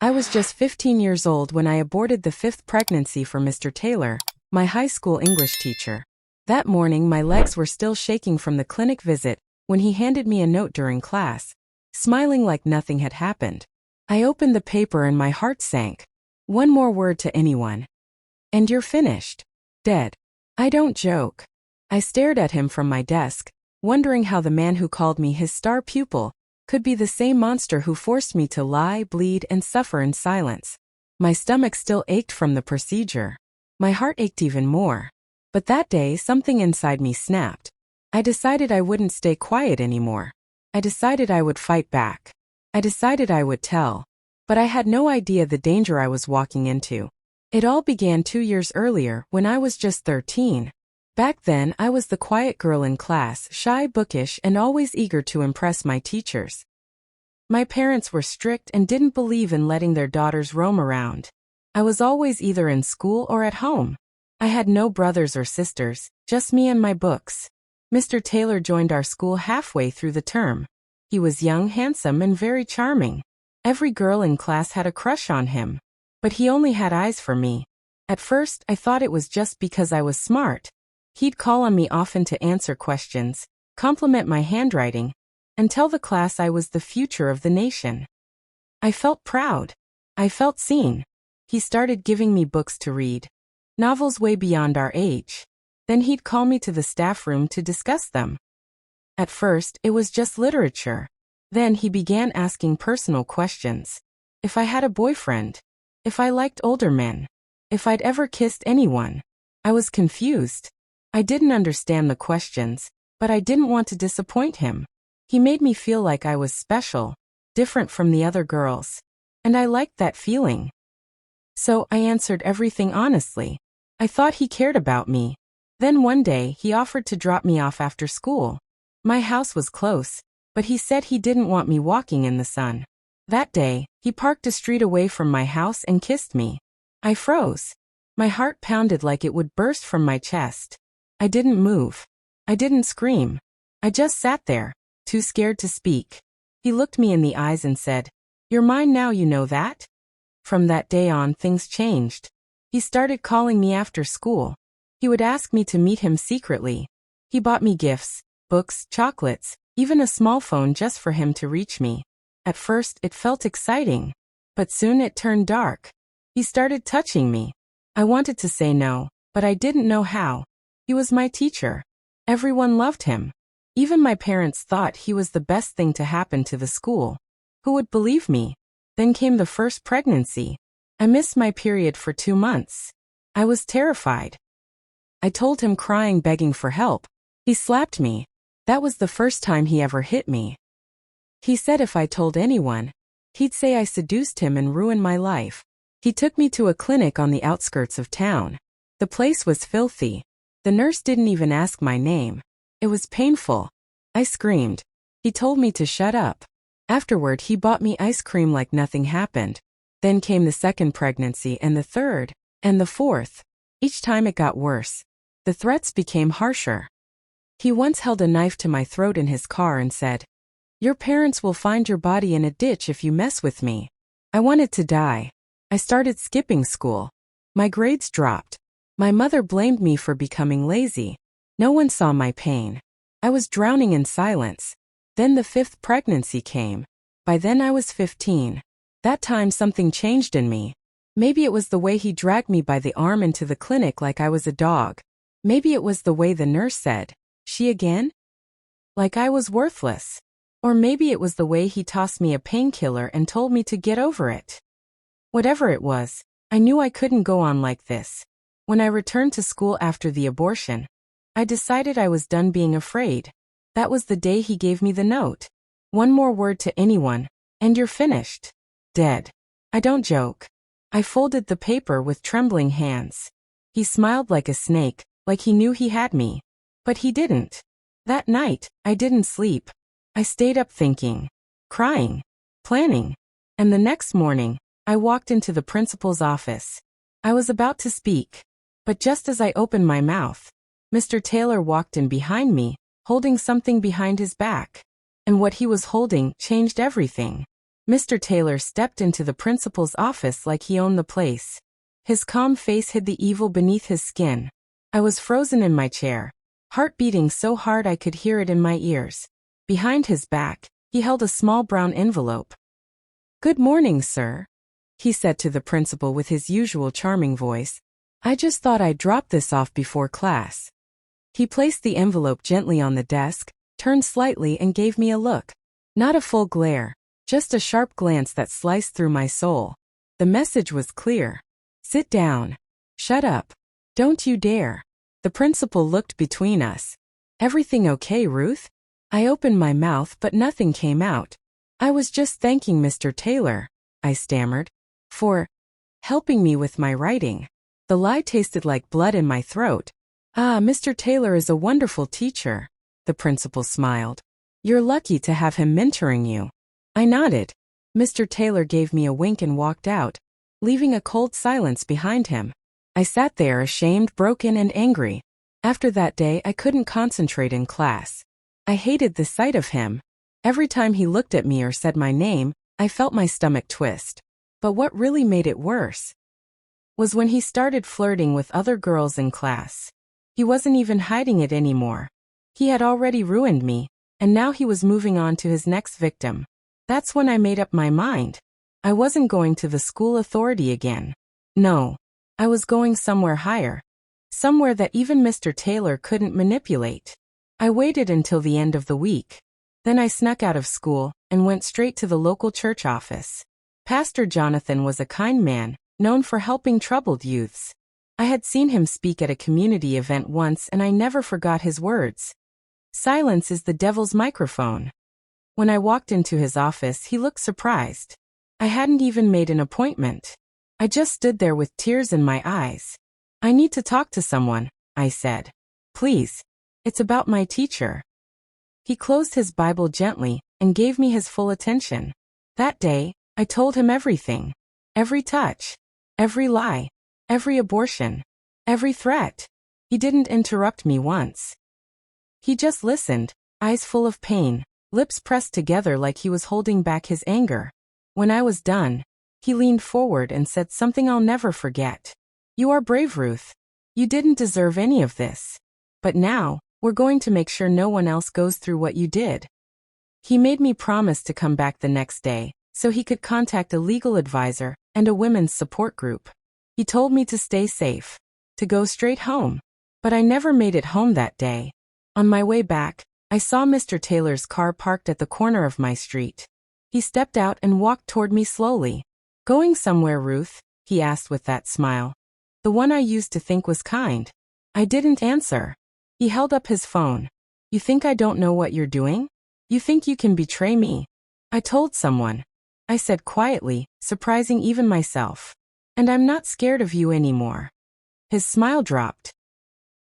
I was just 15 years old when I aborted the fifth pregnancy for Mr. Taylor, my high school English teacher. That morning my legs were still shaking from the clinic visit when he handed me a note during class, smiling like nothing had happened. I opened the paper and my heart sank. One more word to anyone. And you're finished. Dead. I don't joke. I stared at him from my desk, wondering how the man who called me his star pupil could be the same monster who forced me to lie, bleed, and suffer in silence. My stomach still ached from the procedure. My heart ached even more. But that day something inside me snapped. I decided I wouldn't stay quiet anymore. I decided I would fight back. I decided I would tell. But I had no idea the danger I was walking into. It all began 2 years earlier when I was just 13. Back then I was the quiet girl in class, shy, bookish, and always eager to impress my teachers. My parents were strict and didn't believe in letting their daughters roam around. I was always either in school or at home. I had no brothers or sisters, just me and my books. Mr. Taylor joined our school halfway through the term. He was young, handsome, and very charming. Every girl in class had a crush on him. But he only had eyes for me. At first, I thought it was just because I was smart. He'd call on me often to answer questions, compliment my handwriting, and tell the class I was the future of the nation. I felt proud. I felt seen. He started giving me books to read, novels way beyond our age. Then he'd call me to the staff room to discuss them. At first, it was just literature. Then he began asking personal questions. If I had a boyfriend, if I liked older men, if I'd ever kissed anyone. I was confused. I didn't understand the questions, but I didn't want to disappoint him. He made me feel like I was special, different from the other girls. And I liked that feeling. So I answered everything honestly. I thought he cared about me. Then one day he offered to drop me off after school. My house was close, but he said he didn't want me walking in the sun. That day, he parked a street away from my house and kissed me. I froze. My heart pounded like it would burst from my chest. I didn't move. I didn't scream. I just sat there, too scared to speak. He looked me in the eyes and said, "You're mine now, you know that?" From that day on, things changed. He started calling me after school. He would ask me to meet him secretly. He bought me gifts, books, chocolates, even a small phone just for him to reach me. At first, it felt exciting. But soon it turned dark. He started touching me. I wanted to say no, but I didn't know how. He was my teacher. Everyone loved him. Even my parents thought he was the best thing to happen to the school. Who would believe me? Then came the first pregnancy. I missed my period for 2 months. I was terrified. I told him, crying, begging for help. He slapped me. That was the first time he ever hit me. He said if I told anyone, he'd say I seduced him and ruined my life. He took me to a clinic on the outskirts of town. The place was filthy. The nurse didn't even ask my name. It was painful. I screamed. He told me to shut up. Afterward, he bought me ice cream like nothing happened. Then came the second pregnancy and the third, and the fourth. Each time it got worse. The threats became harsher. He once held a knife to my throat in his car and said, "Your parents will find your body in a ditch if you mess with me." I wanted to die. I started skipping school. My grades dropped. My mother blamed me for becoming lazy. No one saw my pain. I was drowning in silence. Then the fifth pregnancy came. By then I was 15. That time something changed in me. Maybe it was the way he dragged me by the arm into the clinic like I was a dog. Maybe it was the way the nurse said, "She again?" Like I was worthless. Or maybe it was the way he tossed me a painkiller and told me to get over it. Whatever it was, I knew I couldn't go on like this. When I returned to school after the abortion, I decided I was done being afraid. That was the day he gave me the note. One more word to anyone, and you're finished. Dead. I don't joke. I folded the paper with trembling hands. He smiled like a snake, like he knew he had me. But he didn't. That night, I didn't sleep. I stayed up thinking, crying, planning. And the next morning, I walked into the principal's office. I was about to speak. But just as I opened my mouth, Mr. Taylor walked in behind me, holding something behind his back. And what he was holding changed everything. Mr. Taylor stepped into the principal's office like he owned the place. His calm face hid the evil beneath his skin. I was frozen in my chair, heart beating so hard I could hear it in my ears. Behind his back, he held a small brown envelope. "Good morning, sir," he said to the principal with his usual charming voice. "I just thought I'd drop this off before class." He placed the envelope gently on the desk, turned slightly and gave me a look. Not a full glare, just a sharp glance that sliced through my soul. The message was clear. "Sit down. Shut up. Don't you dare." The principal looked between us. "Everything okay, Ruth?" I opened my mouth but nothing came out. "I was just thanking Mr. Taylor," I stammered, "for helping me with my writing." The lie tasted like blood in my throat. "Ah, Mr. Taylor is a wonderful teacher," the principal smiled. "You're lucky to have him mentoring you." I nodded. Mr. Taylor gave me a wink and walked out, leaving a cold silence behind him. I sat there ashamed, broken, and angry. After that day, I couldn't concentrate in class. I hated the sight of him. Every time he looked at me or said my name, I felt my stomach twist. But what really made it worse was when he started flirting with other girls in class. He wasn't even hiding it anymore. He had already ruined me, and now he was moving on to his next victim. That's when I made up my mind. I wasn't going to the school authority again. No. I was going somewhere higher. Somewhere that even Mr. Taylor couldn't manipulate. I waited until the end of the week. Then I snuck out of school and went straight to the local church office. Pastor Jonathan was a kind man, known for helping troubled youths. I had seen him speak at a community event once and I never forgot his words. "Silence is the devil's microphone." When I walked into his office, he looked surprised. I hadn't even made an appointment. I just stood there with tears in my eyes. "I need to talk to someone," I said. "Please. It's about my teacher." He closed his Bible gently and gave me his full attention. That day, I told him everything. Every touch. Every lie. Every abortion. Every threat. He didn't interrupt me once. He just listened, eyes full of pain, lips pressed together like he was holding back his anger. When I was done, he leaned forward and said something I'll never forget. "You are brave, Ruth. You didn't deserve any of this. But now, we're going to make sure no one else goes through what you did." He made me promise to come back the next day, so he could contact a legal advisor and a women's support group. He told me to stay safe, to go straight home. But I never made it home that day. On my way back, I saw Mr. Taylor's car parked at the corner of my street. He stepped out and walked toward me slowly. "Going somewhere, Ruth?" he asked with that smile. The one I used to think was kind. I didn't answer. He held up his phone. "You think I don't know what you're doing? You think you can betray me?" "I told someone," I said quietly, surprising even myself. "And I'm not scared of you anymore." His smile dropped.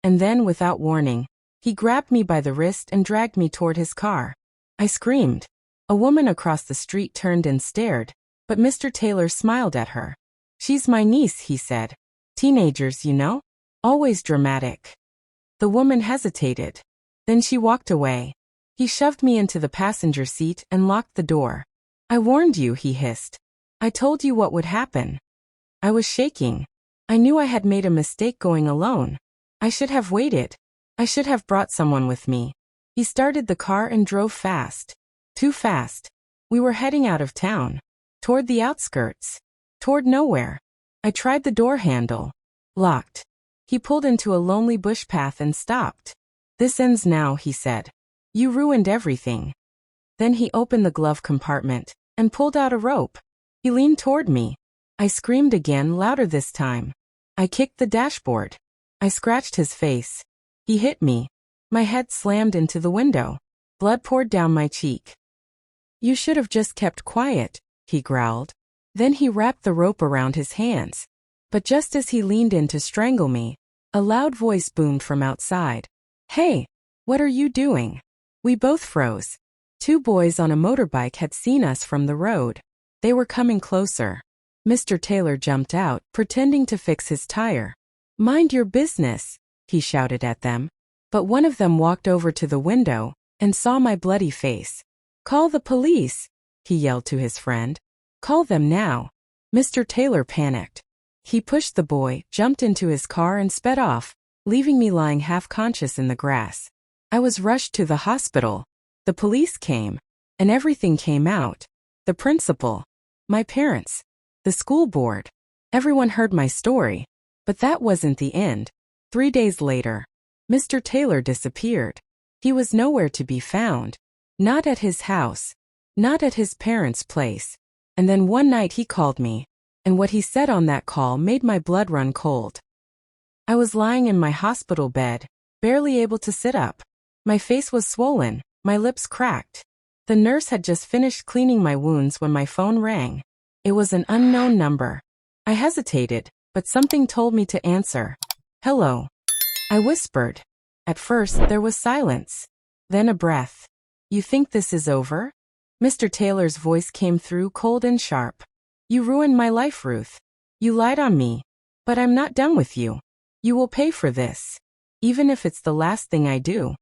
And then, without warning, he grabbed me by the wrist and dragged me toward his car. I screamed. A woman across the street turned and stared, but Mr. Taylor smiled at her. "She's my niece," he said. "Teenagers, you know? Always dramatic." The woman hesitated. Then she walked away. He shoved me into the passenger seat and locked the door. "I warned you," he hissed. "I told you what would happen." I was shaking. I knew I had made a mistake going alone. I should have waited. I should have brought someone with me. He started the car and drove fast. Too fast. We were heading out of town. Toward the outskirts. Toward nowhere. I tried the door handle. Locked. He pulled into a lonely bush path and stopped. "This ends now," he said. "You ruined everything." Then he opened the glove compartment and pulled out a rope. He leaned toward me. I screamed again, louder this time. I kicked the dashboard. I scratched his face. He hit me. My head slammed into the window. Blood poured down my cheek. "You should have just kept quiet," he growled. Then he wrapped the rope around his hands. But just as he leaned in to strangle me, a loud voice boomed from outside. "Hey, what are you doing?" We both froze. Two boys on a motorbike had seen us from the road. They were coming closer. Mr. Taylor jumped out, pretending to fix his tire. "Mind your business," he shouted at them. But one of them walked over to the window and saw my bloody face. "Call the police," he yelled to his friend. Call them now. Mr. Taylor panicked. He pushed the boy, jumped into his car and sped off, leaving me lying half-conscious in the grass. I was rushed to the hospital. The police came. And everything came out. The principal. My parents. The school board. Everyone heard my story. But that wasn't the end. 3 days later, Mr. Taylor disappeared. He was nowhere to be found. Not at his house. Not at his parents' place. And then one night he called me. And what he said on that call made my blood run cold. I was lying in my hospital bed, barely able to sit up. My face was swollen, my lips cracked. The nurse had just finished cleaning my wounds when my phone rang. It was an unknown number. I hesitated, but something told me to answer. Hello. I whispered. At first, there was silence. Then a breath. You think this is over? Mr. Taylor's voice came through cold and sharp. You ruined my life, Ruth. You lied on me. But I'm not done with you. You will pay for this. Even if it's the last thing I do.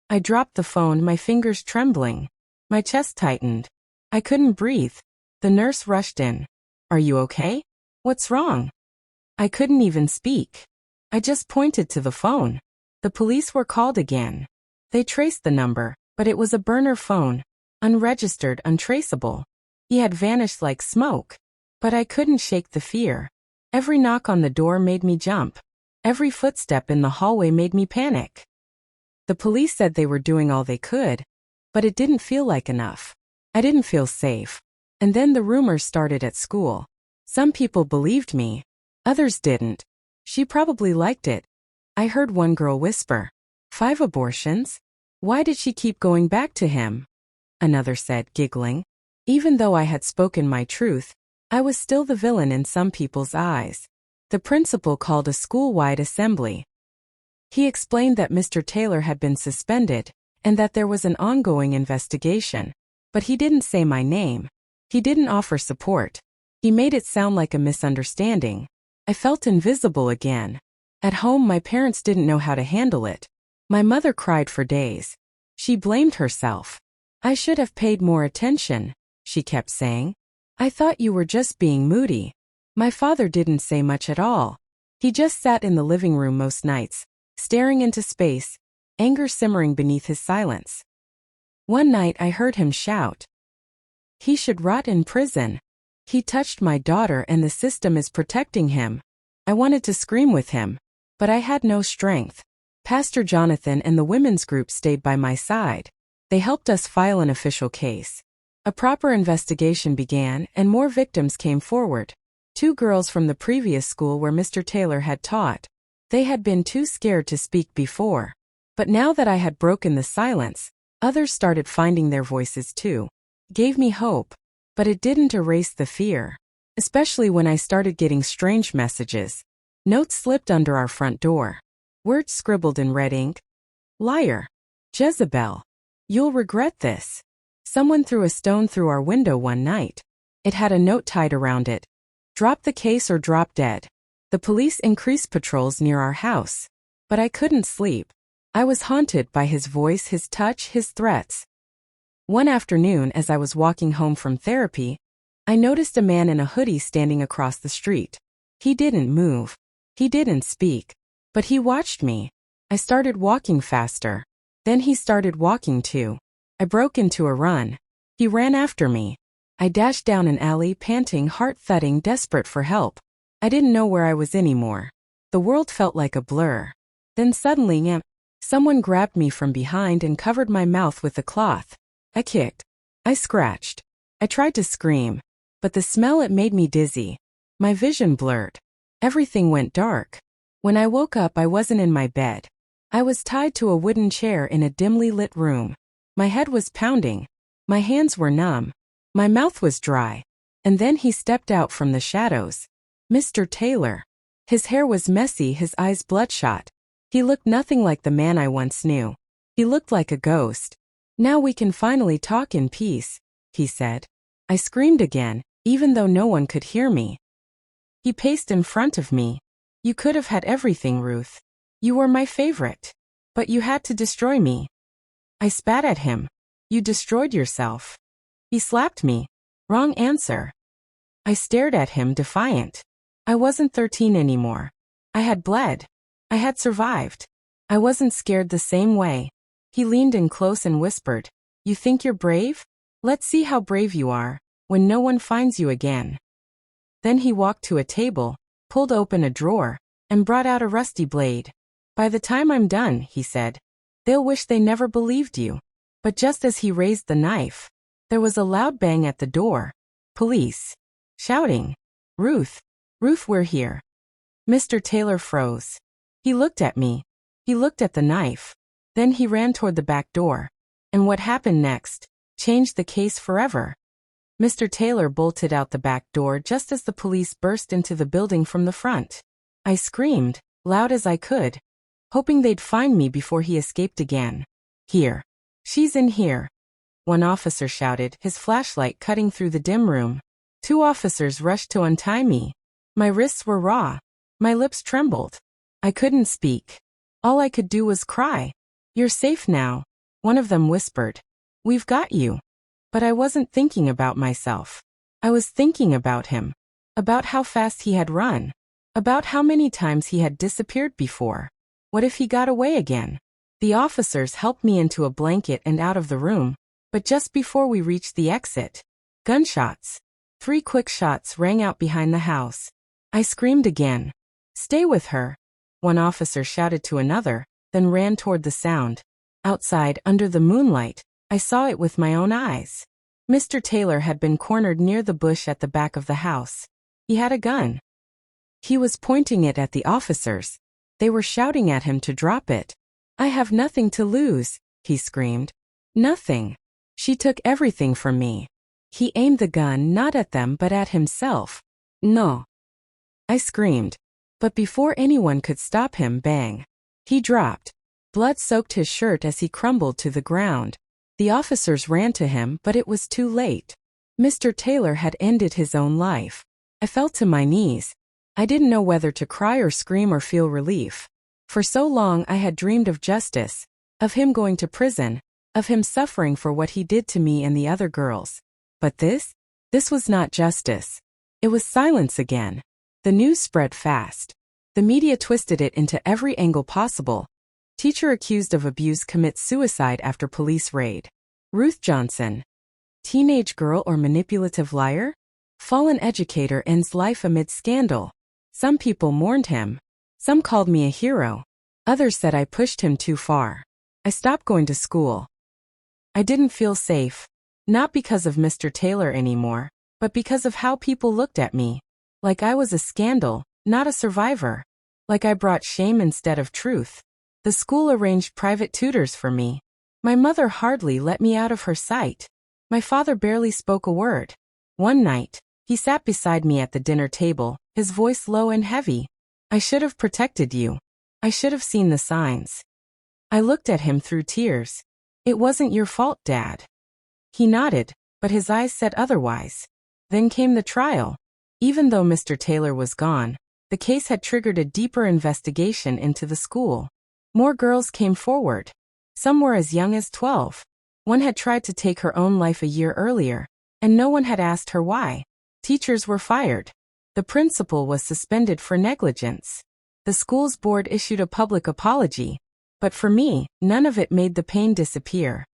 I dropped the phone, my fingers trembling. My chest tightened. I couldn't breathe. The nurse rushed in. Are you okay? What's wrong? I couldn't even speak. I just pointed to the phone. The police were called again. They traced the number, but it was a burner phone. Unregistered, untraceable. He had vanished like smoke. But I couldn't shake the fear. Every knock on the door made me jump. Every footstep in the hallway made me panic. The police said they were doing all they could, but it didn't feel like enough. I didn't feel safe. And then the rumors started at school. Some people believed me. Others didn't. She probably liked it. I heard one girl whisper, 5 abortions? Why did she keep going back to him? Another said, giggling. Even though I had spoken my truth, I was still the villain in some people's eyes. The principal called a school-wide assembly. He explained that Mr. Taylor had been suspended, and that there was an ongoing investigation. But he didn't say my name. He didn't offer support. He made it sound like a misunderstanding. I felt invisible again. At home, my parents didn't know how to handle it. My mother cried for days. She blamed herself. I should have paid more attention, she kept saying. I thought you were just being moody. My father didn't say much at all. He just sat in the living room most nights, staring into space, anger simmering beneath his silence. One night I heard him shout. He should rot in prison. He touched my daughter and the system is protecting him. I wanted to scream with him, but I had no strength. Pastor Jonathan and the women's group stayed by my side. They helped us file an official case. A proper investigation began and more victims came forward. 2 girls from the previous school where Mr. Taylor had taught. They had been too scared to speak before. But now that I had broken the silence, others started finding their voices too. Gave me hope. But it didn't erase the fear. Especially when I started getting strange messages. Notes slipped under our front door. Words scribbled in red ink. Liar. Jezebel. You'll regret this. Someone threw a stone through our window one night. It had a note tied around it. Drop the case or drop dead. The police increased patrols near our house. But I couldn't sleep. I was haunted by his voice, his touch, his threats. One afternoon as I was walking home from therapy, I noticed a man in a hoodie standing across the street. He didn't move. He didn't speak. But he watched me. I started walking faster. Then he started walking too. I broke into a run. He ran after me. I dashed down an alley, panting, heart thudding, desperate for help. I didn't know where I was anymore. The world felt like a blur. Then suddenly, someone grabbed me from behind and covered my mouth with a cloth. I kicked. I scratched. I tried to scream. But the smell, it made me dizzy. My vision blurred. Everything went dark. When I woke up, I wasn't in my bed. I was tied to a wooden chair in a dimly lit room. My head was pounding. My hands were numb. My mouth was dry. And then he stepped out from the shadows. Mr. Taylor. His hair was messy, his eyes bloodshot. He looked nothing like the man I once knew. He looked like a ghost. Now we can finally talk in peace, he said. I screamed again, even though no one could hear me. He paced in front of me. You could have had everything, Ruth. You were my favorite. But you had to destroy me. I spat at him. You destroyed yourself. He slapped me. Wrong answer. I stared at him defiant. I wasn't 13 anymore. I had bled. I had survived. I wasn't scared the same way. He leaned in close and whispered, "You think you're brave? Let's see how brave you are when no one finds you again." Then he walked to a table, pulled open a drawer, and brought out a rusty blade. "By the time I'm done," he said, "they'll wish they never believed you." But just as he raised the knife, there was a loud bang at the door. Police. Shouting, "Ruth! Ruth, we're here!" Mr. Taylor froze. He looked at me. He looked at the knife. Then he ran toward the back door. And what happened next changed the case forever. Mr. Taylor bolted out the back door just as the police burst into the building from the front. I screamed, loud as I could, hoping they'd find me before he escaped again. "Here. She's in here," one officer shouted, his flashlight cutting through the dim room. 2 officers rushed to untie me. My wrists were raw. My lips trembled. I couldn't speak. All I could do was cry. "You're safe now," one of them whispered. "We've got you." But I wasn't thinking about myself. I was thinking about him. About how fast he had run. About how many times he had disappeared before. What if he got away again? The officers helped me into a blanket and out of the room, but just before we reached the exit, gunshots. 3 quick shots rang out behind the house. I screamed again. "Stay with her," one officer shouted to another, then ran toward the sound. Outside, under the moonlight, I saw it with my own eyes. Mr. Taylor had been cornered near the bush at the back of the house. He had a gun. He was pointing it at the officers. They were shouting at him to drop it. "I have nothing to lose," he screamed. "Nothing. She took everything from me." He aimed the gun not at them but at himself. "No." I screamed. But before anyone could stop him, bang. He dropped. Blood soaked his shirt as he crumbled to the ground. The officers ran to him, but it was too late. Mr. Taylor had ended his own life. I fell to my knees. I didn't know whether to cry or scream or feel relief. For so long I had dreamed of justice, of him going to prison, of him suffering for what he did to me and the other girls. But this was not justice. It was silence again. The news spread fast. The media twisted it into every angle possible. Teacher accused of abuse commits suicide after police raid. Ruth Johnson. Teenage girl or manipulative liar? Fallen educator ends life amid scandal. Some people mourned him. Some called me a hero. Others said I pushed him too far. I stopped going to school. I didn't feel safe. Not because of Mr. Taylor anymore, but because of how people looked at me. Like I was a scandal, not a survivor. Like I brought shame instead of truth. The school arranged private tutors for me. My mother hardly let me out of her sight. My father barely spoke a word. One night, he sat beside me at the dinner table, his voice low and heavy. "I should have protected you. I should have seen the signs." I looked at him through tears. "It wasn't your fault, Dad." He nodded, but his eyes said otherwise. Then came the trial. Even though Mr. Taylor was gone, the case had triggered a deeper investigation into the school. More girls came forward. Some were as young as 12. One had tried to take her own life a year earlier, and no one had asked her why. Teachers were fired. The principal was suspended for negligence. The school's board issued a public apology. But for me, none of it made the pain disappear.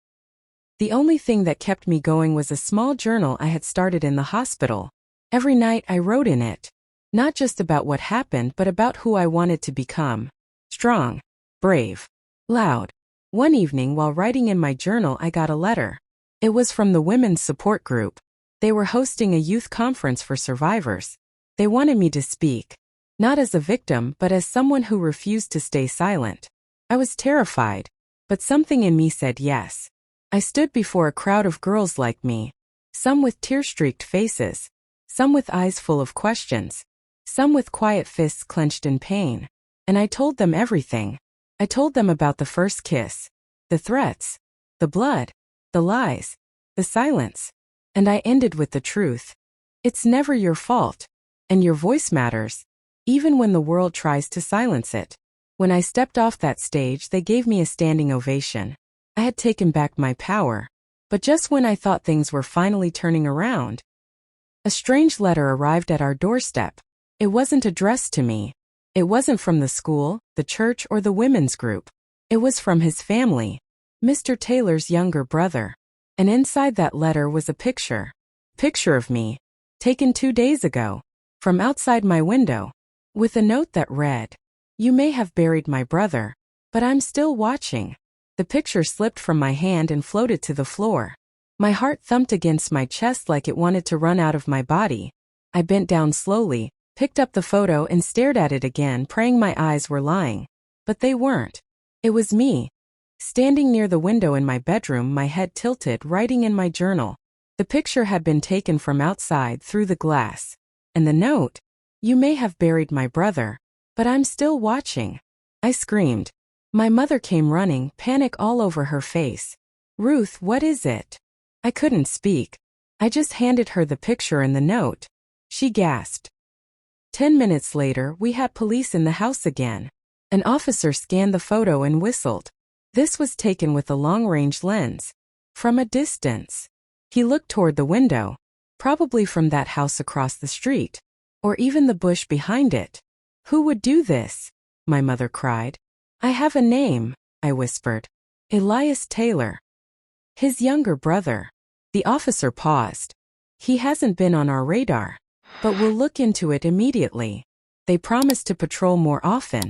The only thing that kept me going was a small journal I had started in the hospital. Every night I wrote in it. Not just about what happened but about who I wanted to become. Strong. Brave. Loud. One evening while writing in my journal I got a letter. It was from the Women's Support Group. They were hosting a youth conference for survivors. They wanted me to speak. Not as a victim but as someone who refused to stay silent. I was terrified. But something in me said yes. I stood before a crowd of girls like me. Some with tear-streaked faces. Some with eyes full of questions. Some with quiet fists clenched in pain. And I told them everything. I told them about the first kiss. The threats. The blood. The lies. The silence. And I ended with the truth. It's never your fault. And your voice matters. Even when the world tries to silence it. When I stepped off that stage they gave me a standing ovation. I had taken back my power. But just when I thought things were finally turning around, A strange letter arrived at our doorstep. It wasn't addressed to me. It wasn't from the school, the church, or the women's group. It was from his family, Mr. Taylor's younger brother. And inside that letter was a picture. Picture of me, taken 2 days ago, from outside my window, with a note that read, "You may have buried my brother, but I'm still watching." The picture slipped from my hand and floated to the floor. My heart thumped against my chest like it wanted to run out of my body. I bent down slowly, picked up the photo and stared at it again, praying my eyes were lying. But they weren't. It was me, standing near the window in my bedroom, my head tilted, writing in my journal. The picture had been taken from outside through the glass. And the note, "You may have buried my brother, but I'm still watching." I screamed. My mother came running, panic all over her face. "Ruth, what is it?" I couldn't speak. I just handed her the picture and the note. She gasped. 10 minutes later, we had police in the house again. An officer scanned the photo and whistled. This was taken with a long-range lens. From a distance. He looked toward the window, probably from that house across the street, or even the bush behind it. "Who would do this?" my mother cried. "I have a name," I whispered. "Elias Taylor. His younger brother." The officer paused. "He hasn't been on our radar, but we'll look into it immediately." They promised to patrol more often.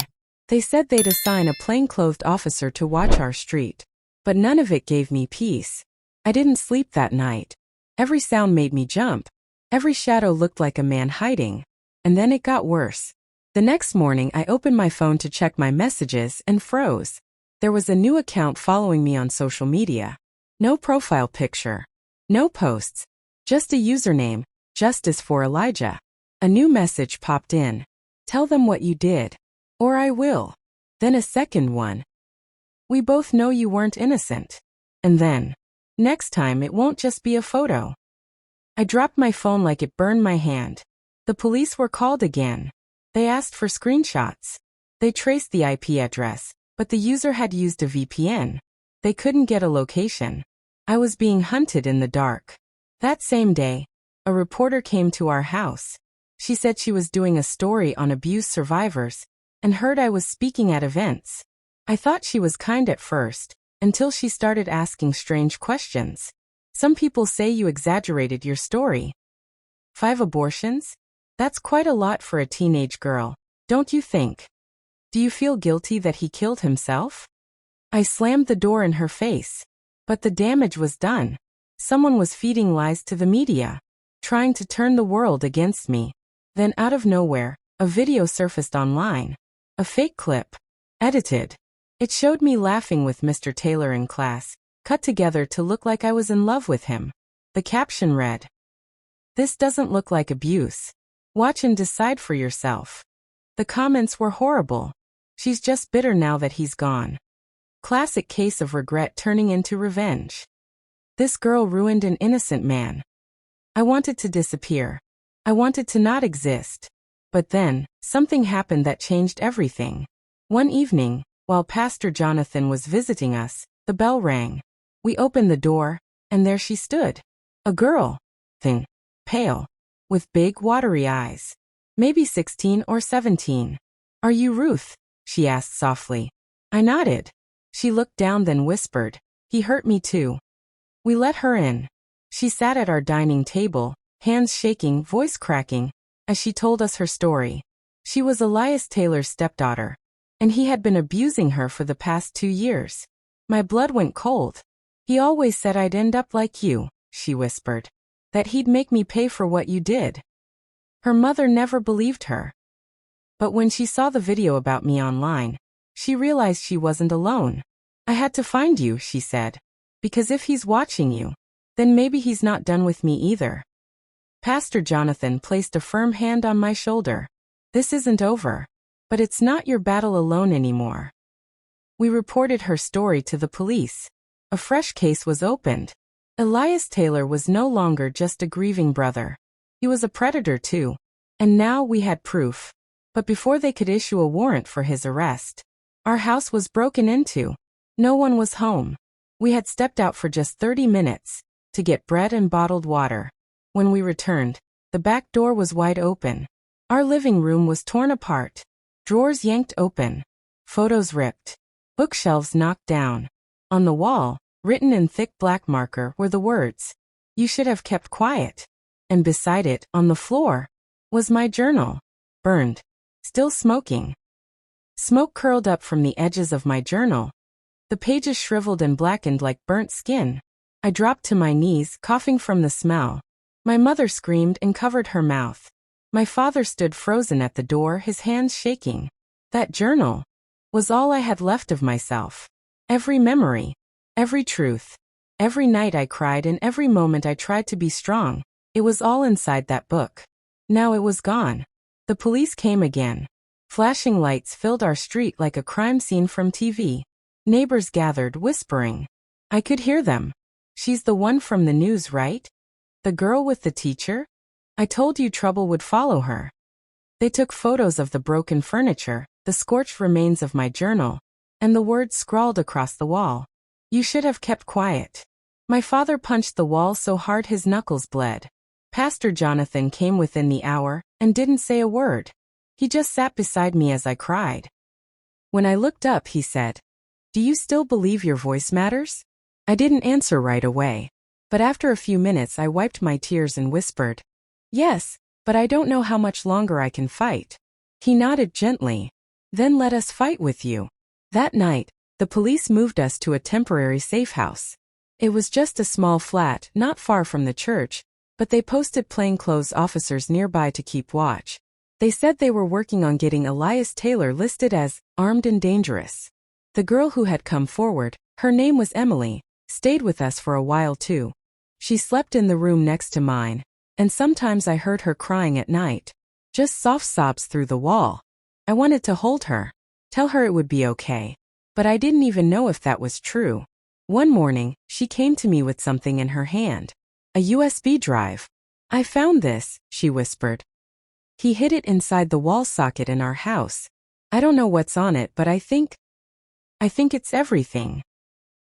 They said they'd assign a plainclothed officer to watch our street. But none of it gave me peace. I didn't sleep that night. Every sound made me jump. Every shadow looked like a man hiding. And then it got worse. The next morning I opened my phone to check my messages and froze. There was a new account following me on social media. No profile picture. No posts. Just a username, Justice for Elijah. A new message popped in. "Tell them what you did. Or I will." Then a second one. "We both know you weren't innocent." And then, "Next time it won't just be a photo." I dropped my phone like it burned my hand. The police were called again. They asked for screenshots. They traced the IP address, but the user had used a VPN. They couldn't get a location. I was being hunted in the dark. That same day, a reporter came to our house. She said she was doing a story on abuse survivors and heard I was speaking at events. I thought she was kind at first, until she started asking strange questions. "Some people say you exaggerated your story. 5 abortions? That's quite a lot for a teenage girl, don't you think? Do you feel guilty that he killed himself?" I slammed the door in her face. But the damage was done. Someone was feeding lies to the media, trying to turn the world against me. Then out of nowhere, a video surfaced online. A fake clip. Edited. It showed me laughing with Mr. Taylor in class, cut together to look like I was in love with him. The caption read, "This doesn't look like abuse. Watch and decide for yourself." The comments were horrible. "She's just bitter now that he's gone. Classic case of regret turning into revenge. This girl ruined an innocent man." I wanted to disappear. I wanted to not exist. But then, something happened that changed everything. One evening, while Pastor Jonathan was visiting us, the bell rang. We opened the door, and there she stood. A girl. Thin. Pale. With big, watery eyes. Maybe 16 or 17. "Are you Ruth?" she asked softly. I nodded. She looked down, then whispered, "He hurt me too." We let her in. She sat at our dining table, hands shaking, voice cracking, as she told us her story. She was Elias Taylor's stepdaughter, and he had been abusing her for the past 2 years. My blood went cold. "He always said I'd end up like you," she whispered. "That he'd make me pay for what you did." Her mother never believed her. But when she saw the video about me online, she realized she wasn't alone. "I had to find you," she said. "Because if he's watching you, then maybe he's not done with me either." Pastor Jonathan placed a firm hand on my shoulder. "This isn't over. But it's not your battle alone anymore." We reported her story to the police. A fresh case was opened. Elias Taylor was no longer just a grieving brother. He was a predator too. And now we had proof. But before they could issue a warrant for his arrest, our house was broken into. No one was home. We had stepped out for just 30 minutes to get bread and bottled water. When we returned, The back door was wide open. Our living room was torn apart. Drawers yanked open. Photos ripped. Bookshelves knocked down. On the wall, written in thick black marker, were the words, "You should have kept quiet." And beside it, on the floor, was my journal. Burned. Still smoking. Smoke curled up from the edges of my journal. The pages shriveled and blackened like burnt skin. I dropped to my knees, coughing from the smell. My mother screamed and covered her mouth. My father stood frozen at the door, his hands shaking. That journal was all I had left of myself. Every memory, every truth. Every night I cried and every moment I tried to be strong. It was all inside that book. Now it was gone. The police came again. Flashing lights filled our street like a crime scene from TV. Neighbors gathered, whispering. I could hear them. She's the one from the news, right? The girl with the teacher? I told you trouble would follow her. They took photos of the broken furniture, the scorched remains of my journal, and the words scrawled across the wall. You should have kept quiet. My father punched the wall so hard his knuckles bled. Pastor Jonathan came within the hour and didn't say a word. He just sat beside me as I cried. When I looked up, he said, "Do you still believe your voice matters?" I didn't answer right away, but after a few minutes I wiped my tears and whispered, "Yes, but I don't know how much longer I can fight." He nodded gently. "Then let us fight with you." That night, the police moved us to a temporary safe house. It was just a small flat, not far from the church, but they posted plainclothes officers nearby to keep watch. They said they were working on getting Elias Taylor listed as armed and dangerous. The girl who had come forward, her name was Emily, stayed with us for a while too. She slept in the room next to mine, and sometimes I heard her crying at night. Just soft sobs through the wall. I wanted to hold her, tell her it would be okay, but I didn't even know if that was true. One morning, she came to me with something in her hand. A USB drive. "I found this," she whispered. "He hid it inside the wall socket in our house. I don't know what's on it, but I think it's everything."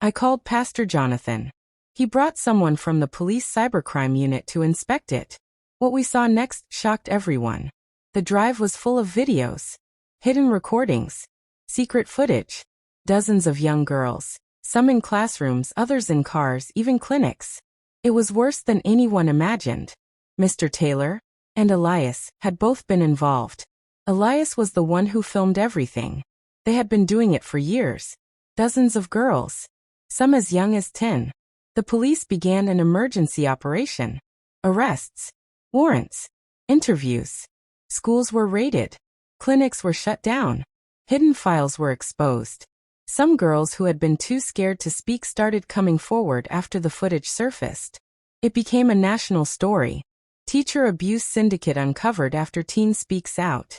I called Pastor Jonathan. He brought someone from the police cybercrime unit to inspect it. What we saw next shocked everyone. The drive was full of videos, hidden recordings, secret footage, dozens of young girls, some in classrooms, others in cars, even clinics. It was worse than anyone imagined. Mr. Taylor and Elias had both been involved. Elias was the one who filmed everything. They had been doing it for years. Dozens of girls, some as young as 10. The police began an emergency operation. Arrests, warrants, interviews. Schools were raided. Clinics were shut down. Hidden files were exposed. Some girls who had been too scared to speak started coming forward after the footage surfaced. It became a national story. Teacher abuse syndicate uncovered after teen speaks out.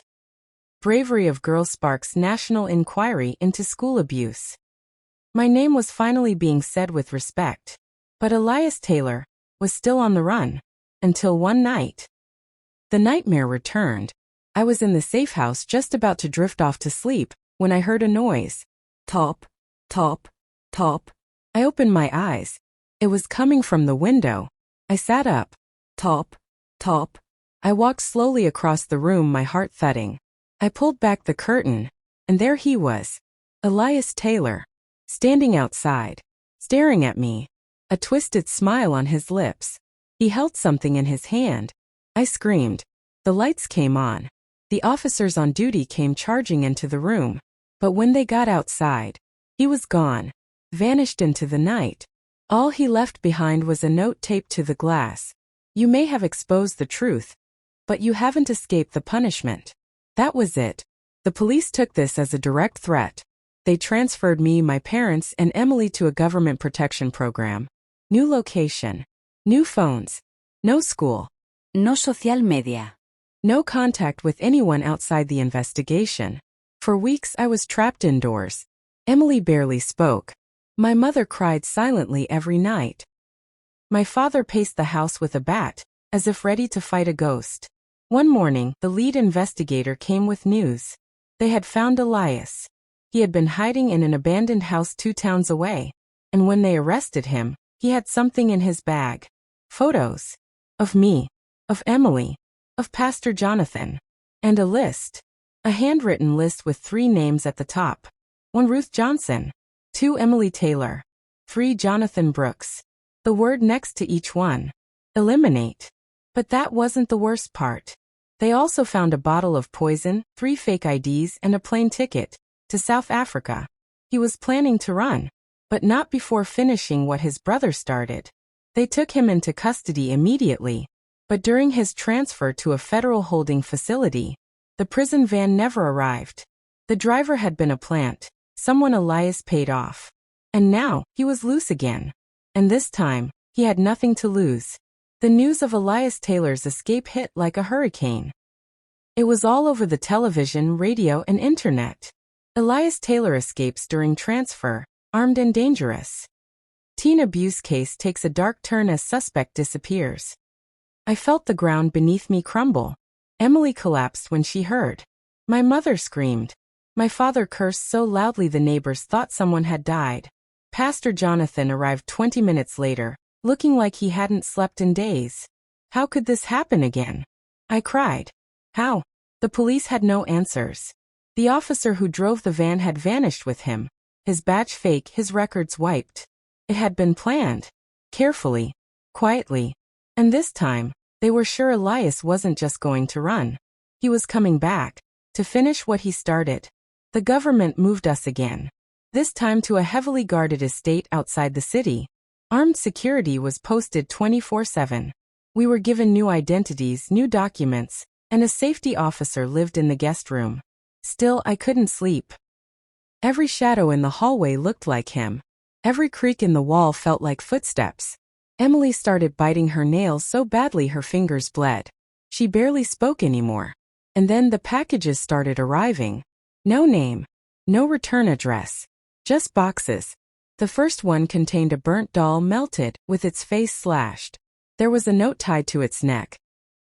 Bravery of girl sparks national inquiry into school abuse. My name was finally being said with respect. But Elias Taylor was still on the run. Until one night. The nightmare returned. I was in the safe house just about to drift off to sleep when I heard a noise. Top, top, top. I opened my eyes. It was coming from the window. I sat up. Top, top. I walked slowly across the room, my heart thudding. I pulled back the curtain, and there he was. Elias Taylor. Standing outside. Staring at me. A twisted smile on his lips. He held something in his hand. I screamed. The lights came on. The officers on duty came charging into the room. But when they got outside, he was gone, vanished into the night. All he left behind was a note taped to the glass. "You may have exposed the truth, but you haven't escaped the punishment." That was it. The police took this as a direct threat. They transferred me, my parents, and Emily to a government protection program. New location. New phones. No school. No social media. No contact with anyone outside the investigation. For weeks I was trapped indoors. Emily barely spoke. My mother cried silently every night. My father paced the house with a bat, as if ready to fight a ghost. One morning, the lead investigator came with news. They had found Elias. He had been hiding in an abandoned house 2 towns away, and when they arrested him, he had something in his bag. Photos. Of me. of Emily, of Pastor Jonathan, and a list. A handwritten list with 3 names at the top. 1 Ruth Johnson, 2 Emily Taylor, 3 Jonathan Brooks. The word next to each one. Eliminate. But that wasn't the worst part. They also found a bottle of poison, 3 fake IDs, and a plane ticket to South Africa. He was planning to run, but not before finishing what his brother started. They took him into custody immediately, but during his transfer to a federal holding facility, the prison van never arrived. The driver had been a plant, someone Elias paid off. And now, he was loose again. And this time, he had nothing to lose. The news of Elias Taylor's escape hit like a hurricane. It was all over the television, radio, and internet. Elias Taylor escapes during transfer, armed and dangerous. Teen abuse case takes a dark turn as suspect disappears. I felt the ground beneath me crumble. Emily collapsed when she heard. My mother screamed. My father cursed so loudly the neighbors thought someone had died. Pastor Jonathan arrived 20 minutes later, looking like he hadn't slept in days. How could this happen again? I cried. How? The police had no answers. The officer who drove the van had vanished with him. His badge fake, his records wiped. It had been planned. Carefully. Quietly. And this time, they were sure Elias wasn't just going to run. He was coming back, to finish what he started. The government moved us again. This time to a heavily guarded estate outside the city. Armed security was posted 24/7. We were given new identities, new documents, and a safety officer lived in the guest room. Still, I couldn't sleep. Every shadow in the hallway looked like him. Every creak in the wall felt like footsteps. Emily started biting her nails so badly her fingers bled. She barely spoke anymore. And then the packages started arriving. No name. No return address. Just boxes. The first one contained a burnt doll melted, with its face slashed. There was a note tied to its neck.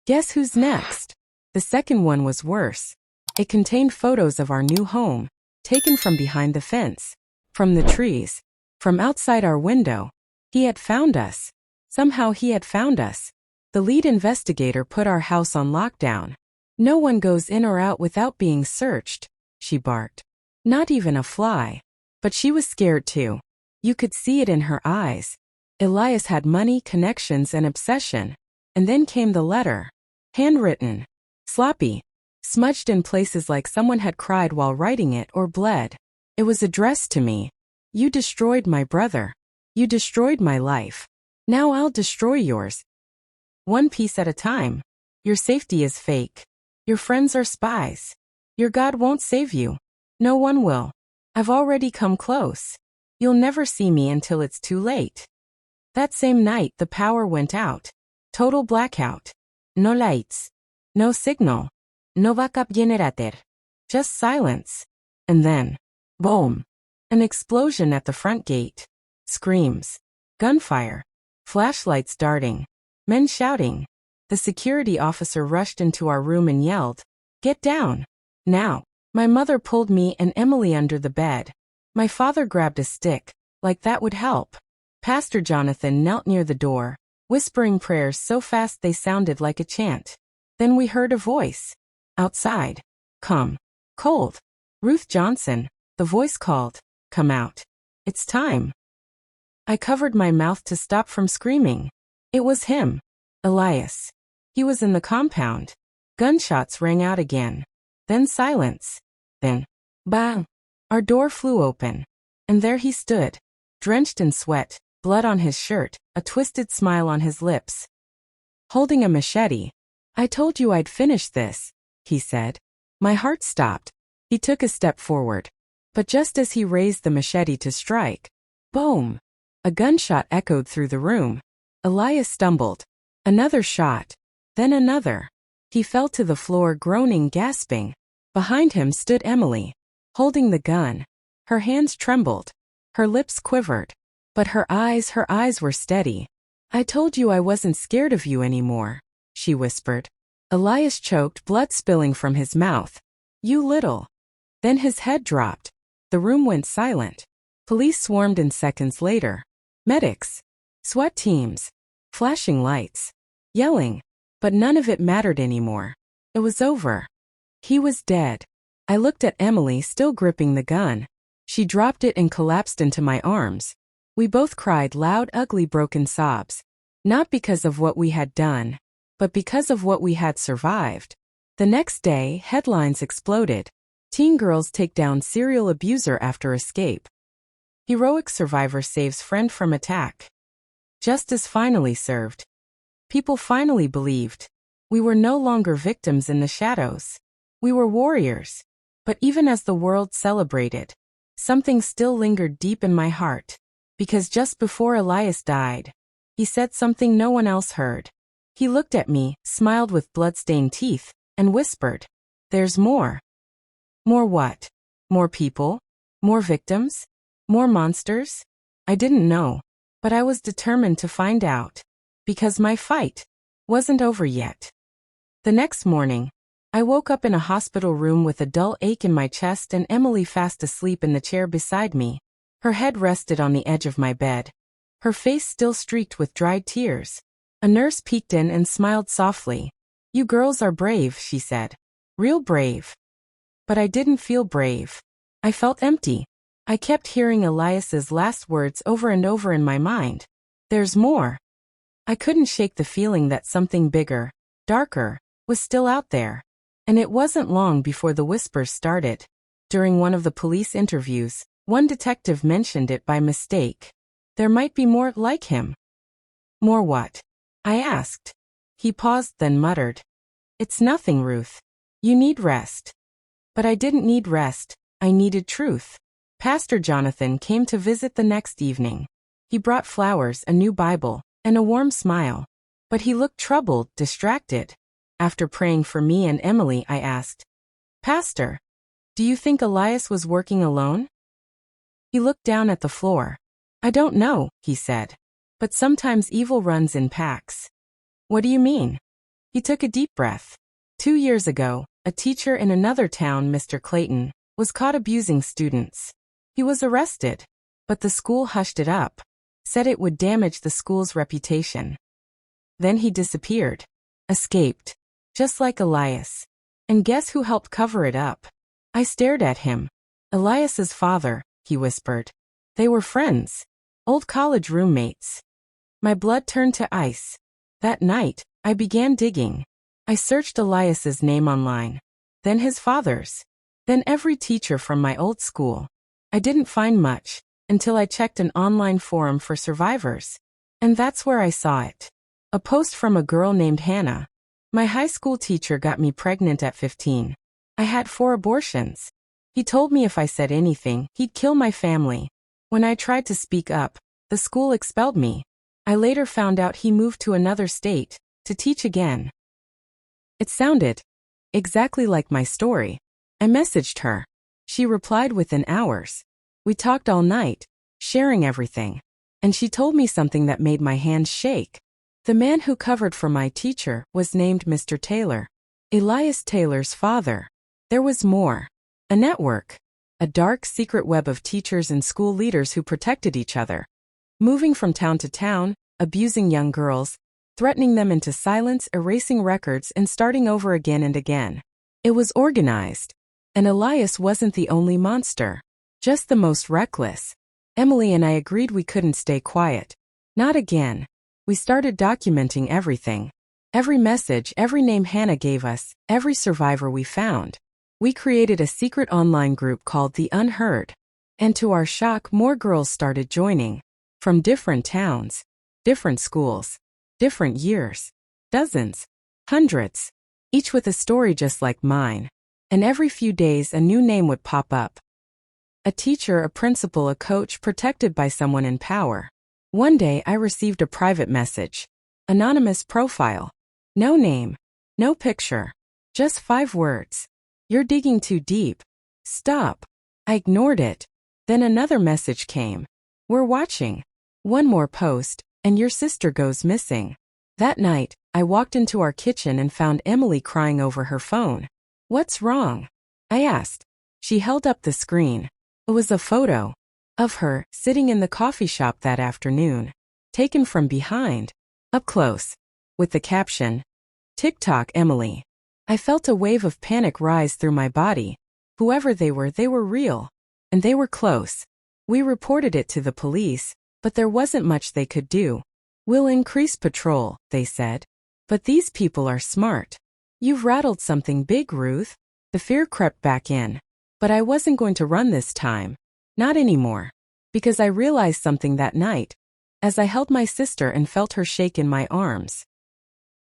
Guess who's next? The second one was worse. It contained photos of our new home, taken from behind the fence, from the trees, from outside our window. He had found us. Somehow he had found us. The lead investigator put our house on lockdown. No one goes in or out without being searched, she barked. Not even a fly. But she was scared too. You could see it in her eyes. Elias had money, connections, and obsession. And then came the letter. Handwritten. Sloppy. Smudged in places like someone had cried while writing it or bled. It was addressed to me. You destroyed my brother. You destroyed my life. Now I'll destroy yours. One piece at a time. Your safety is fake. Your friends are spies. Your God won't save you. No one will. I've already come close. You'll never see me until it's too late. That same night the power went out. Total blackout. No lights. No signal. No backup generator. Just silence. And then, boom. An explosion at the front gate. Screams. Gunfire. Flashlights darting. Men shouting. The security officer rushed into our room and yelled, "Get down. Now." My mother pulled me and Emily under the bed. My father grabbed a stick, like that would help. Pastor Jonathan knelt near the door, whispering prayers so fast they sounded like a chant. Then we heard a voice. Outside. Come. Cold. Ruth Johnson, the voice called. Come out. It's time. I covered my mouth to stop from screaming. It was him. Elias. He was in the compound. Gunshots rang out again. Then silence. Then, bang. Our door flew open. And there he stood, drenched in sweat, blood on his shirt, a twisted smile on his lips. Holding a machete. I told you I'd finish this, he said. My heart stopped. He took a step forward. But just as he raised the machete to strike, boom! A gunshot echoed through the room. Elias stumbled. Another shot. Then another. He fell to the floor groaning, gasping. Behind him stood Emily, holding the gun. Her hands trembled. Her lips quivered. But her eyes were steady. I told you I wasn't scared of you anymore, she whispered. Elias choked, blood spilling from his mouth. You little. Then his head dropped. The room went silent. Police swarmed in seconds later. Medics. SWAT teams. Flashing lights. Yelling. But none of it mattered anymore. It was over. He was dead. I looked at Emily, still gripping the gun. She dropped it and collapsed into my arms. We both cried loud, ugly, broken sobs. Not because of what we had done, but because of what we had survived. The next day, headlines exploded. Teen girls take down serial abuser after escape. Heroic survivor saves friend from attack. Justice finally served. People finally believed. We were no longer victims in the shadows. We were warriors. But even as the world celebrated, something still lingered deep in my heart. Because just before Elias died, he said something no one else heard. He looked at me, smiled with blood-stained teeth, and whispered, "There's more." More what? More people? More victims? More monsters? I didn't know, but I was determined to find out. Because my fight wasn't over yet. The next morning, I woke up in a hospital room with a dull ache in my chest and Emily fast asleep in the chair beside me. Her head rested on the edge of my bed. Her face still streaked with dried tears. A nurse peeked in and smiled softly. "You girls are brave," she said. "Real brave." But I didn't feel brave. I felt empty. I kept hearing Elias's last words over and over in my mind. "There's more." I couldn't shake the feeling that something bigger, darker, was still out there. And it wasn't long before the whispers started. During one of the police interviews, one detective mentioned it by mistake. There might be more like him. "More what?" I asked. He paused, then muttered, "It's nothing, Ruth. You need rest." But I didn't need rest, I needed truth. Pastor Jonathan came to visit the next evening. He brought flowers, a new Bible, and a warm smile. But he looked troubled, distracted. After praying for me and Emily, I asked, "Pastor, do you think Elias was working alone?" He looked down at the floor. "I don't know," he said. "But sometimes evil runs in packs." "What do you mean?" He took a deep breath. 2 years ago, a teacher in another town, Mr. Clayton, was caught abusing students. He was arrested, but the school hushed it up, said it would damage the school's reputation. Then he disappeared, escaped, just like Elias. And guess who helped cover it up? I stared at him. "Elias's father," he whispered. "They were friends, old college roommates." My blood turned to ice. That night, I began digging. I searched Elias's name online, then his father's, then every teacher from my old school. I didn't find much, until I checked an online forum for survivors. And that's where I saw it. A post from a girl named Hannah. "My high school teacher got me pregnant at 15. I had 4 abortions. He told me if I said anything, he'd kill my family. When I tried to speak up, the school expelled me. I later found out he moved to another state, to teach again." It sounded exactly like my story. I messaged her. She replied within hours. We talked all night, sharing everything. And she told me something that made my hands shake. The man who covered for my teacher was named Mr. Taylor. Elias Taylor's father. There was more. A network. A dark secret web of teachers and school leaders who protected each other. Moving from town to town, abusing young girls, threatening them into silence, erasing records, and starting over again and again. It was organized. And Elias wasn't the only monster. Just the most reckless. Emily and I agreed we couldn't stay quiet. Not again. We started documenting everything. Every message, every name Hannah gave us, every survivor we found. We created a secret online group called The Unheard. And to our shock, more girls started joining. From different towns, different schools, different years. Dozens, hundreds, each with a story just like mine. And every few days a new name would pop up. A teacher, a principal, a coach protected by someone in power. One day I received a private message. Anonymous profile. No name. No picture. Just 5 words. "You're digging too deep. Stop." I ignored it. Then another message came. "We're watching." One more post, and "Your sister goes missing." That night, I walked into our kitchen and found Emily crying over her phone. "What's wrong?" I asked. She held up the screen. It was a photo of her sitting in the coffee shop that afternoon, taken from behind, up close, with the caption, Tick-tock, Emily. I felt a wave of panic rise through my body. Whoever they were real. And they were close. We reported it to the police, but there wasn't much they could do. We'll increase patrol, they said. But these people are smart. You've rattled something big, Ruth. The fear crept back in. But I wasn't going to run this time. Not anymore. Because I realized something that night, as I held my sister and felt her shake in my arms.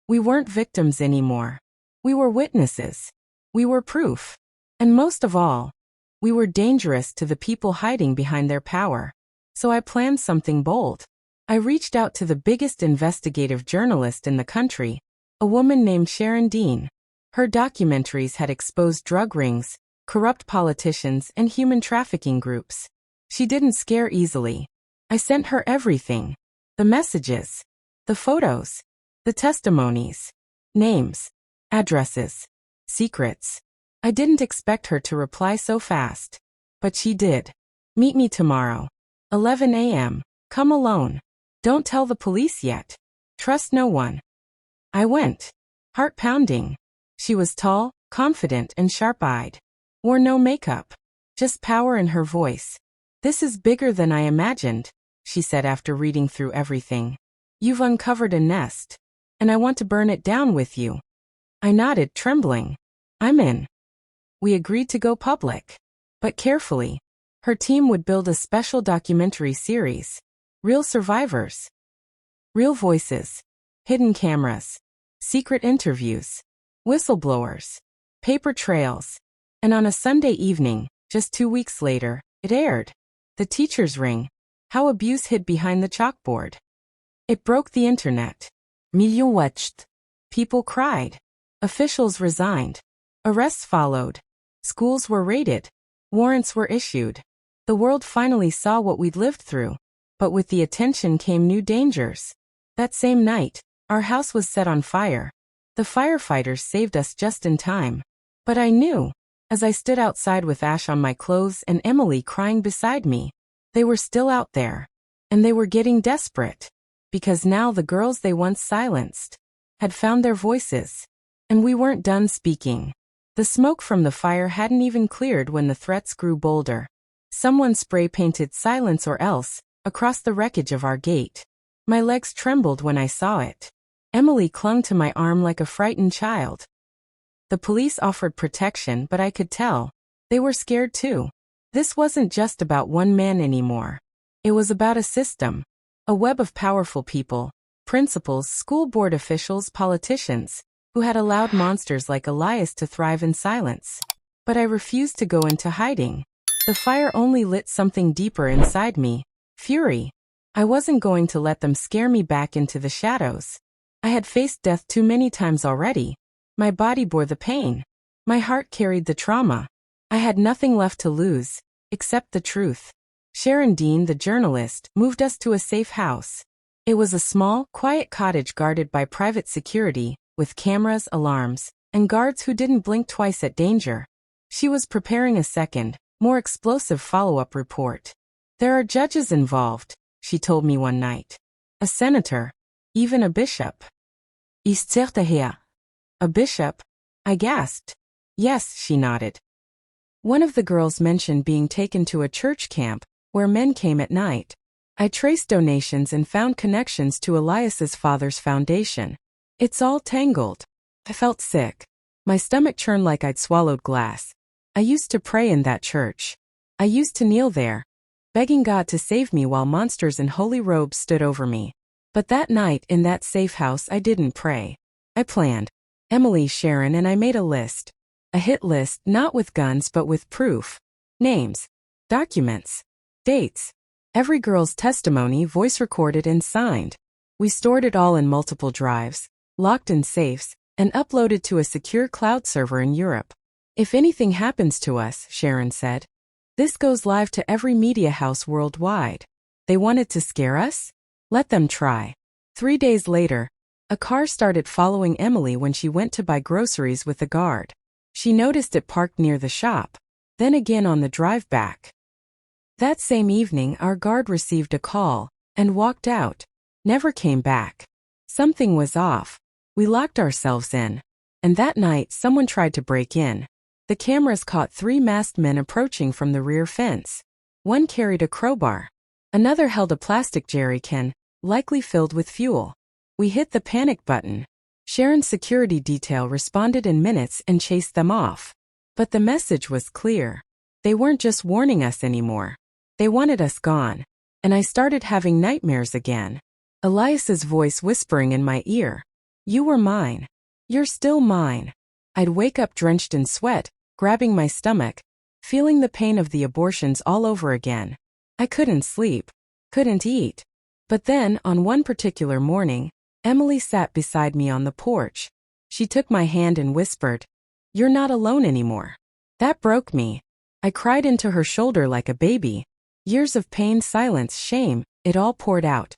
We weren't victims anymore. We were witnesses. We were proof. And most of all, we were dangerous to the people hiding behind their power. So I planned something bold. I reached out to the biggest investigative journalist in the country, a woman named Sharon Dean. Her documentaries had exposed drug rings, corrupt politicians, and human trafficking groups. She didn't scare easily. I sent her everything. The messages, the photos, the testimonies, names, addresses, secrets. I didn't expect her to reply so fast. But she did. Meet me tomorrow. 11 a.m. Come alone. Don't tell the police yet. Trust no one. I went. Heart pounding. She was tall, confident, and sharp-eyed. Wore no makeup. Just power in her voice. This is bigger than I imagined, she said after reading through everything. You've uncovered a nest. And I want to burn it down with you. I nodded, trembling. I'm in. We agreed to go public. But carefully. Her team would build a special documentary series. Real survivors. Real voices. Hidden cameras. Secret interviews. Whistleblowers. Paper trails. And on a Sunday evening, just 2 weeks later, it aired. The Teacher's Ring. How abuse hid behind the chalkboard. It broke the internet. Millions watched. People cried. Officials resigned. Arrests followed. Schools were raided. Warrants were issued. The world finally saw what we'd lived through. But with the attention came new dangers. That same night, our house was set on fire. The firefighters saved us just in time. But I knew, as I stood outside with ash on my clothes and Emily crying beside me, they were still out there. And they were getting desperate. Because now the girls they once silenced had found their voices. And we weren't done speaking. The smoke from the fire hadn't even cleared when the threats grew bolder. Someone spray-painted "Silence or Else" across the wreckage of our gate. My legs trembled when I saw it. Emily clung to my arm like a frightened child. The police offered protection, but I could tell. They were scared too. This wasn't just about one man anymore. It was about a system. A web of powerful people, principals, school board officials, politicians, who had allowed monsters like Elias to thrive in silence. But I refused to go into hiding. The fire only lit something deeper inside me. Fury. I wasn't going to let them scare me back into the shadows. I had faced death too many times already. My body bore the pain. My heart carried the trauma. I had nothing left to lose, except the truth. Sharon Dean, the journalist, moved us to a safe house. It was a small, quiet cottage guarded by private security, with cameras, alarms, and guards who didn't blink twice at danger. She was preparing a second, more explosive follow-up report. There are judges involved, she told me one night. A senator. Even a bishop. Ist her. A bishop? I gasped. Yes, she nodded. One of the girls mentioned being taken to a church camp, where men came at night. I traced donations and found connections to Elias's father's foundation. It's all tangled. I felt sick. My stomach churned like I'd swallowed glass. I used to pray in that church. I used to kneel there, begging God to save me while monsters in holy robes stood over me. But that night in that safe house I didn't pray. I planned. Emily, Sharon, and I made a list. A hit list, not with guns but with proof. Names. Documents. Dates. Every girl's testimony voice recorded and signed. We stored it all in multiple drives, locked in safes, and uploaded to a secure cloud server in Europe. If anything happens to us, Sharon said, this goes live to every media house worldwide. They wanted to scare us? Let them try. 3 days later, a car started following Emily when she went to buy groceries with the guard. She noticed it parked near the shop, then again on the drive back. That same evening, our guard received a call and walked out, never came back. Something was off. We locked ourselves in. And that night, someone tried to break in. The cameras caught 3 masked men approaching from the rear fence. One carried a crowbar. Another held a plastic jerry can, likely filled with fuel. We hit the panic button. Sharon's security detail responded in minutes and chased them off. But the message was clear. They weren't just warning us anymore. They wanted us gone. And I started having nightmares again. Elias's voice whispering in my ear. You were mine. You're still mine. I'd wake up drenched in sweat, grabbing my stomach, feeling the pain of the abortions all over again. I couldn't sleep, couldn't eat. But then, on one particular morning, Emily sat beside me on the porch. She took my hand and whispered, "You're not alone anymore." That broke me. I cried into her shoulder like a baby. Years of pain, silence, shame, it all poured out.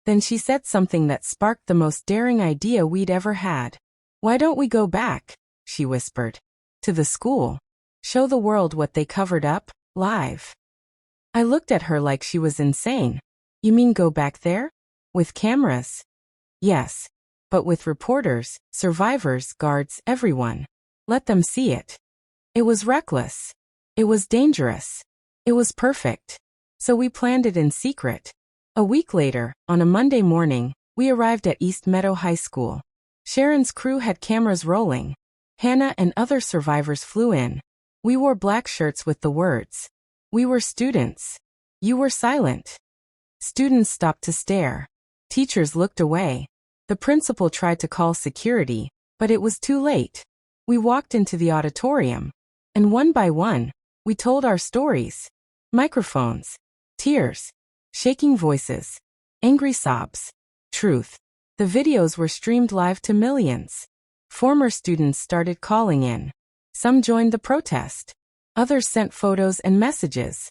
Then she said something that sparked the most daring idea we'd ever had. "Why don't we go back?" she whispered. "To the school. Show the world what they covered up, live." I looked at her like she was insane. "You mean go back there? With cameras?" "Yes. But with reporters, survivors, guards, everyone. Let them see it." It was reckless. It was dangerous. It was perfect. So we planned it in secret. A week later, on a Monday morning, we arrived at East Meadow High School. Sharon's crew had cameras rolling. Hannah and other survivors flew in. We wore black shirts with the words, "We were students. You were silent." Students stopped to stare. Teachers looked away. The principal tried to call security, but it was too late. We walked into the auditorium. And one by one, we told our stories. Microphones. Tears. Shaking voices. Angry sobs. Truth. The videos were streamed live to millions. Former students started calling in. Some joined the protest. Others sent photos and messages.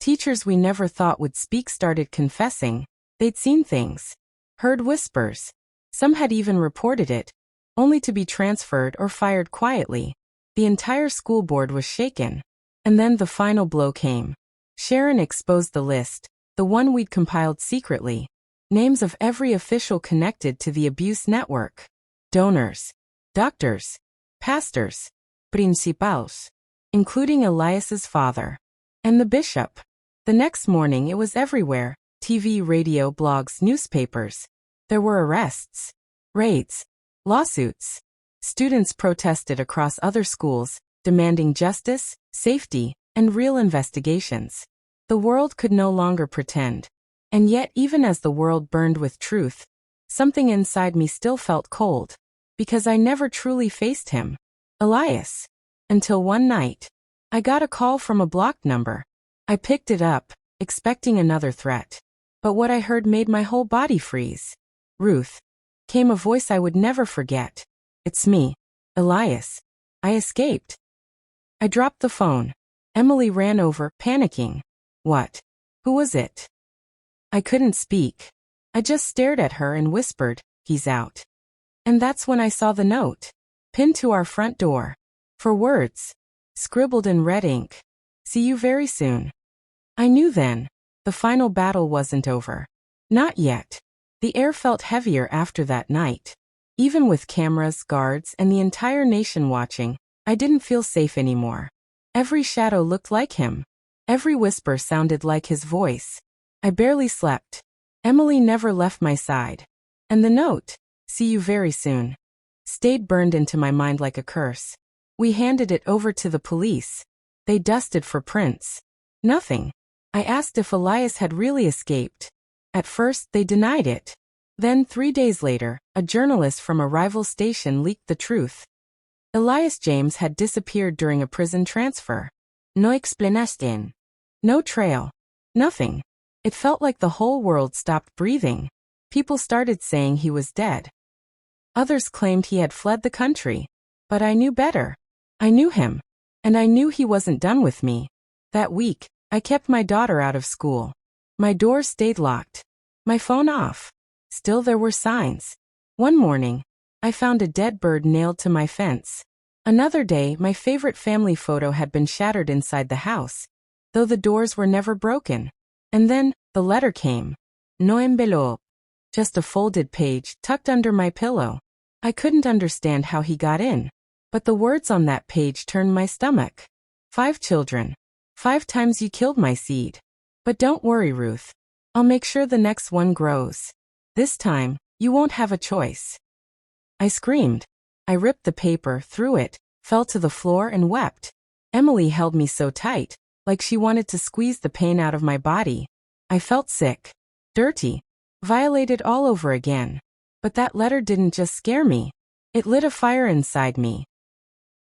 Teachers we never thought would speak started confessing. They'd seen things. Heard whispers. Some had even reported it, only to be transferred or fired quietly. The entire school board was shaken. And then the final blow came. Sharon exposed the list, the one we'd compiled secretly. Names of every official connected to the abuse network. Donors. Doctors. Pastors. Principals. Including Elias's father. And the bishop. The next morning it was everywhere. TV, radio, blogs, newspapers. There were arrests. Raids. Lawsuits. Students protested across other schools, demanding justice, safety, and real investigations. The world could no longer pretend. And yet, even as the world burned with truth, something inside me still felt cold. Because I never truly faced him. Elias. Until one night. I got a call from a blocked number. I picked it up, expecting another threat. But what I heard made my whole body freeze. "Ruth." Came a voice I would never forget. "It's me, Elias. I escaped." I dropped the phone. Emily ran over, panicking. "What? Who was it?" I couldn't speak. I just stared at her and whispered, "He's out." And that's when I saw the note. Pinned to our front door. 4 words. Scribbled in red ink. "See you very soon." I knew then. The final battle wasn't over. Not yet. The air felt heavier after that night. Even with cameras, guards, and the entire nation watching, I didn't feel safe anymore. Every shadow looked like him. Every whisper sounded like his voice. I barely slept. Emily never left my side. And the note, "See you very soon," stayed burned into my mind like a curse. We handed it over to the police. They dusted for prints. Nothing. I asked if Elias had really escaped. At first, they denied it. Then, 3 days later, a journalist from a rival station leaked the truth. Elias James had disappeared during a prison transfer. No explicación. No trail. Nothing. It felt like the whole world stopped breathing. People started saying he was dead. Others claimed he had fled the country. But I knew better. I knew him. And I knew he wasn't done with me. That week, I kept my daughter out of school. My doors stayed locked. My phone off. Still there were signs. One morning, I found a dead bird nailed to my fence. Another day, my favorite family photo had been shattered inside the house, though the doors were never broken. And then, the letter came. No envelope. Just a folded page tucked under my pillow. I couldn't understand how he got in. But the words on that page turned my stomach. 5 children. 5 times you killed my seed. But don't worry, Ruth. I'll make sure the next one grows. This time, you won't have a choice. I screamed. I ripped the paper, threw it, fell to the floor and wept. Emily held me so tight, like she wanted to squeeze the pain out of my body. I felt sick, dirty, violated all over again. But that letter didn't just scare me. It lit a fire inside me.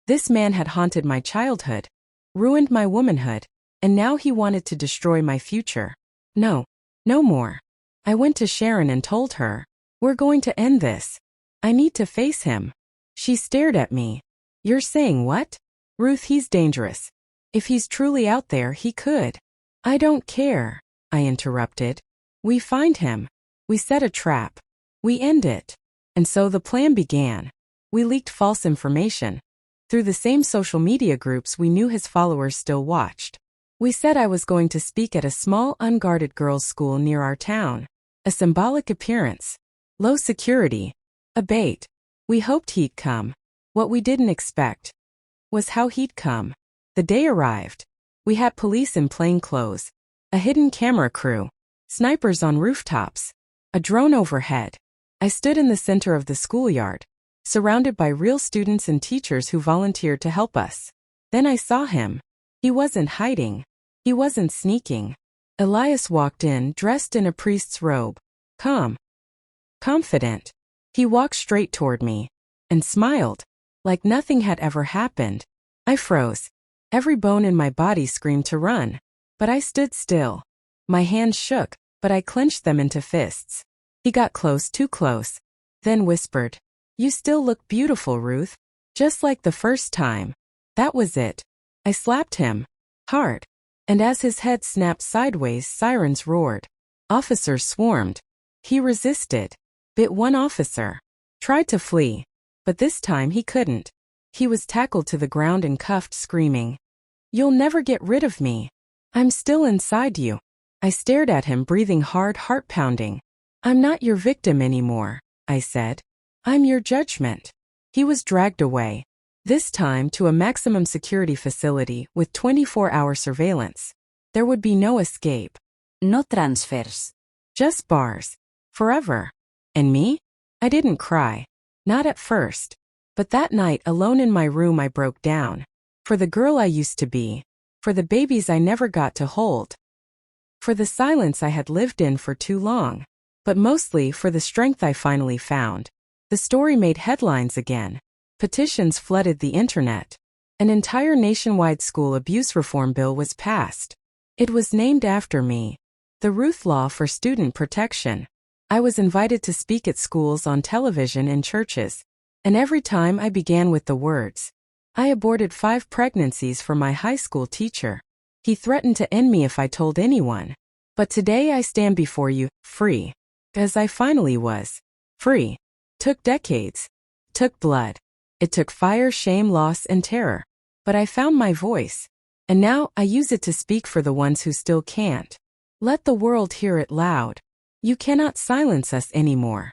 This man had haunted my childhood, ruined my womanhood, and now he wanted to destroy my future. No, no more. I went to Sharon and told her, "We're going to end this. I need to face him." She stared at me. "You're saying what?" "Ruth, he's dangerous. If he's truly out there, he could." "I don't care," I interrupted. "We find him. We set a trap. We end it." And so the plan began. We leaked false information. Through the same social media groups we knew his followers still watched. We said I was going to speak at a small unguarded girls' school near our town. A symbolic appearance. Low security. A bait. We hoped he'd come. What we didn't expect was how he'd come. The day arrived. We had police in plain clothes, a hidden camera crew, snipers on rooftops, a drone overhead. I stood in the center of the schoolyard, surrounded by real students and teachers who volunteered to help us. Then I saw him. He wasn't hiding. He wasn't sneaking. Elias walked in dressed in a priest's robe. Calm. Confident. He walked straight toward me and smiled, like nothing had ever happened. I froze. Every bone in my body screamed to run. But I stood still. My hands shook, but I clenched them into fists. He got close, too close. Then whispered, "You still look beautiful, Ruth. Just like the first time." That was it. I slapped him. Hard. And as his head snapped sideways, sirens roared. Officers swarmed. He resisted. Bit one officer. Tried to flee. But this time he couldn't. He was tackled to the ground and cuffed, screaming, "You'll never get rid of me. I'm still inside you." I stared at him, breathing hard, heart pounding. "I'm not your victim anymore," I said. "I'm your judgment." He was dragged away. This time to a maximum security facility with 24-hour surveillance. There would be no escape. No transfers. Just bars. Forever. And me? I didn't cry. Not at first. But that night, alone in my room, I broke down. For the girl I used to be. For the babies I never got to hold. For the silence I had lived in for too long. But mostly for the strength I finally found. The story made headlines again. Petitions flooded the internet. An entire nationwide school abuse reform bill was passed. It was named after me. The Ruth Law for Student Protection. I was invited to speak at schools, on television, and churches. And every time I began with the words, "I aborted 5 pregnancies for my high school teacher. He threatened to end me if I told anyone. But today I stand before you, free." As I finally was. Free. Took decades. Took blood. It took fire, shame, loss, and terror. But I found my voice. And now I use it to speak for the ones who still can't. Let the world hear it loud. You cannot silence us anymore.